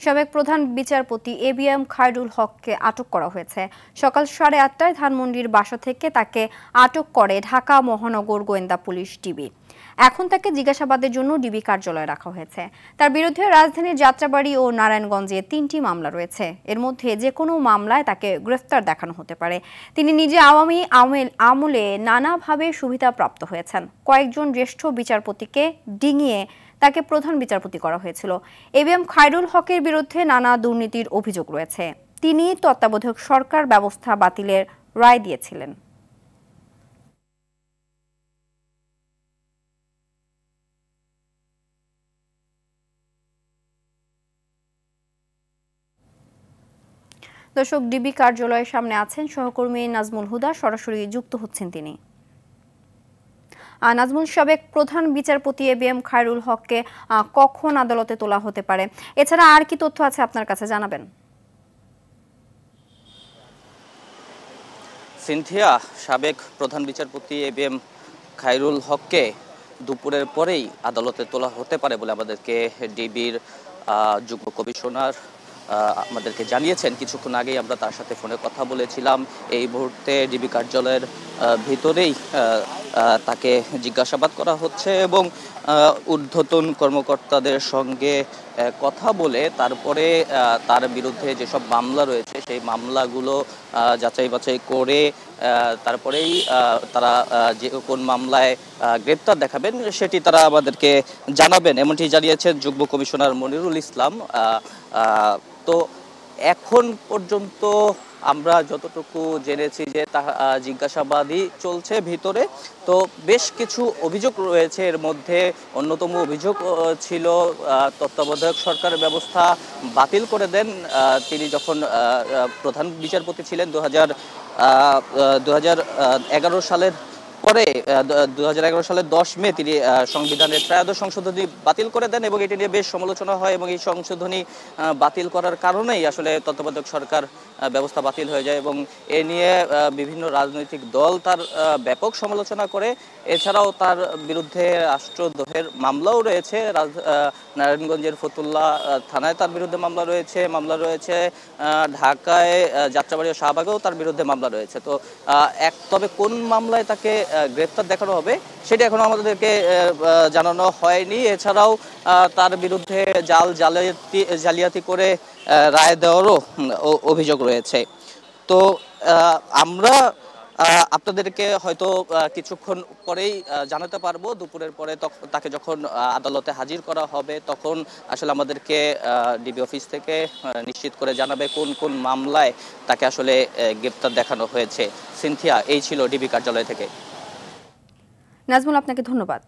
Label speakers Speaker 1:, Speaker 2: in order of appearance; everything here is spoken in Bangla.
Speaker 1: সাবেক প্রধান বিচারপতি এবিএম খায়রুল হককে আটক করা হয়েছে। সকাল 8:30টায় ধানমন্ডির বাসা থেকে তাকে আটক করে ঢাকা মহানগর গোয়েন্দা পুলিশ ডিবি। এখন তাকে জিজ্ঞাসাবাদের জন্য ডিবি কার্যালয়ে রাখা হয়েছে। তার বিরুদ্ধে রাজধানীর যাত্রাবাড়ি ও নারায়ণগঞ্জে 3টি মামলা রয়েছে। এর মধ্যে যে কোনো মামলায় তাকে গ্রেফতার দেখানো হতে পারে। তিনি নিজে আওয়ামী আমলে নানাভাবে সুবিধাপ্রাপ্ত হয়েছেন। কয়েকজন জ্যেষ্ঠ বিচারপতিকে ডিঙিয়ে তাকে প্রধান বিচারপতি করা হয়েছিল। এবিএম খায়রুল হকের বিরুদ্ধে নানা দুর্নীতির অভিযোগ রয়েছে। তিনি তত্ত্বাবধায়ক সরকার ব্যবস্থা বাতিলের রায় দিয়েছিলেন। দর্শক, ডিবি কার্যালয়ের সামনে আছেন সহকর্মী নাজমুল হুদা, সরাসরি যুক্ত হচ্ছেন তিনি। নাজমুল, সাবেক প্রধান বিচারপতি এবিএম খায়রুল হককে কখন আদালতে তোলা হতে পারে, এছাড়া আর কি তথ্য আছে আপনার কাছে জানাবেন?
Speaker 2: সিনথিয়া, সাবেক প্রধান বিচারপতি এবিএম খায়রুল হককে দুপুরের পরেই আদালতে তোলা হতে পারে বলে আমাদেরকে ডিবির যুগ্ম কমিশনার আমাদেরকে জানিয়েছেন। কিছুক্ষণ আগেই আমরা তার সাথে ফোনে কথা বলেছিলাম। এই মুহূর্তে ডিবি কার্যালয়ের ভিতরেই তাকে জিজ্ঞাসাবাদ করা হচ্ছে এবং ঊর্ধ্বতন কর্মকর্তাদের সঙ্গে কথা বলে তারপরে তার বিরুদ্ধে যেসব মামলা রয়েছে সেই মামলাগুলো যাচাই বাছাই করে তারপরেই তারা যে কোন মামলায় গ্রেপ্তার দেখাবেন সেটি তারা আমাদেরকে জানাবেন, এমনটি জানিয়েছেন যুগ্ম কমিশনার মনিরুল ইসলাম। তো এখন পর্যন্ত আমরা যতটুকু জেনেছি যে জিজ্ঞাসাবাদই চলছে ভিতরে। তো বেশ কিছু অভিযোগ রয়েছে, এর মধ্যে অন্যতম অভিযোগ ছিল তত্ত্বাবধায়ক সরকারের ব্যবস্থা বাতিল করে দেন তিনি যখন প্রধান বিচারপতি ছিলেন 2011 সালের পরে। 2011 সালের 10 মে তিনি সংবিধানের ত্রয়োদশ সংশোধনী বাতিল করে দেন এবং এটি নিয়ে বেশ সমালোচনা হয় এবং এই সংশোধনী বাতিল করার কারণেই আসলে তত্ত্বাবধায়ক সরকার ব্যবস্থা বাতিল হয়ে যায় এবং এ নিয়ে বিভিন্ন রাজনৈতিক দল তার ব্যাপক সমালোচনা করে। এছাড়াও তার বিরুদ্ধে রাষ্ট্রদ্রোহের মামলাও রয়েছে। নারায়ণগঞ্জের ফতুল্লা থানায় তার বিরুদ্ধে মামলা রয়েছে ঢাকায় যাত্রাবাড়ি ও শাহবাগেও তার বিরুদ্ধে মামলা রয়েছে। তো তবে কোন মামলায় তাকে গ্রেপ্তার দেখানো হবে সেটা এখনো আমাদেরকে জানানো হয়নি। এছাড়াও তার বিরুদ্ধে জালিয়াতি করে রায় দেওয়ারও অভিযোগ রয়েছে। তো আমরা আপনাদেরকে হয়তো কিছুক্ষণ পরেই জানাতে পারবো। দুপুরের পরে তাকে যখন আদালতে হাজির করা হবে তখন আসলে আমাদেরকে ডিবি অফিস থেকে নিশ্চিত করে জানাবে কোন কোন মামলায় তাকে আসলে গ্রেপ্তার দেখানো হয়েছে। সিনথিয়া, এই ছিল ডিবি কার্যালয় থেকে।
Speaker 1: নাজমুল, আপনাকে ধন্যবাদ।